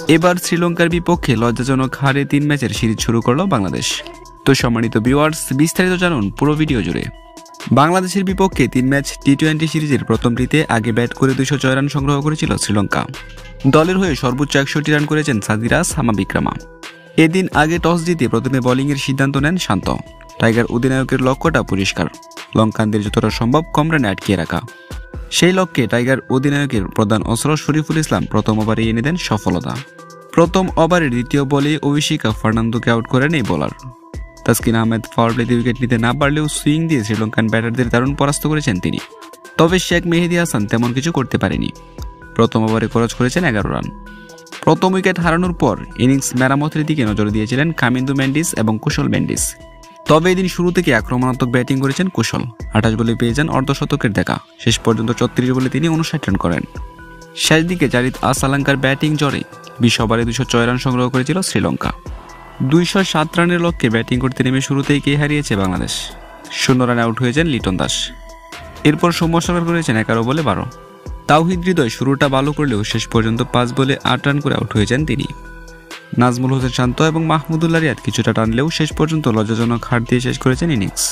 এবার শ্রীলঙ্কার বিপক্ষে লজ্জাজনক হারে 3 ম্যাচের সিরিজ শুরু করলো বাংলাদেশ। তো সম্মানিত ভিউয়ার্স, বিস্তারিত জানুন পুরো ভিডিও জুড়ে। বাংলাদেশের বিপক্ষে 3 ম্যাচ টি-20 সিরিজের প্রথমটিতে আগে ব্যাট করে 206 রান সংগ্রহ করেছিল শ্রীলঙ্কা। দলের হয়ে সর্বোচ্চ 61 রান করেছেন সাজিরাস হামাবিক্রমা। এদিন আগে টস জিতে প্রথমে বোলিংয়ের সিদ্ধান্ত নেন শান্ত। টাইগার অধিনায়কের লক্ষ্যটা পরিষ্কার, লঙ্কানদের যতটা সম্ভব কম রানে আটকিয়ে রাখা। সেই লক্ষ্যে টাইগার অধিনায়কের প্রধান অস্ত্র শরীফুল ইসলাম প্রথম ওভারে এনে দেন সফলতা। প্রথম ওভারের দ্বিতীয় বলে অভিষেকা ফার্নান্দোকে আউট করেন এই বোলার। তাসকিন আহমেদ পাওয়ার প্লেতে উইকেট নিতে না পারলেও সুইং দিয়ে শ্রীলঙ্কান ব্যাটারদের দারুণ পরাস্ত করেছেন তিনি। তবে শেখ মেহেদী হাসান তেমন কিছু করতে পারেনি। প্রথম ওভারে খরচ করেছেন 11 রান। প্রথম উইকেট হারানোর পর ইনিংস মেরামতের দিকে নজর দিয়েছিলেন কামিন্দু মেন্ডিস এবং কুশল মেন্ডিস। তবে এদিন শুরু থেকে আক্রমণাত্মক ব্যাটিং করেছেন কুশল। 28 বলে পেয়ে যান অর্ধশতকের দেখা। শেষ পর্যন্ত 34 বলে তিনি 59 রান করেন। শেষ দিকে জারিদ আসালাঙ্কার ব্যাটিং জোরে 20 ওভারে 206 রান সংগ্রহ করেছিল শ্রীলঙ্কা। 207 রানের লক্ষ্যে ব্যাটিং করতে নেমে শুরুতেই কে হারিয়েছে বাংলাদেশ। 0 রানে আউট হয়েছেন লিটন দাস। এরপর সৌম্য সরকার করেছেন 11 বলে 12। তাওহিদ হৃদয় শুরুটা ভালো করলেও শেষ পর্যন্ত 5 বলে 8 রান করে আউট হয়েছেন তিনি। নাজমুল হোসেন শান্ত এবং মাহমুদুল্লাহ রিয়াদ কিছুটা টানলেও শেষ পর্যন্ত লজ্জাজনক হার দিয়ে শেষ করেছেন ইনিংস।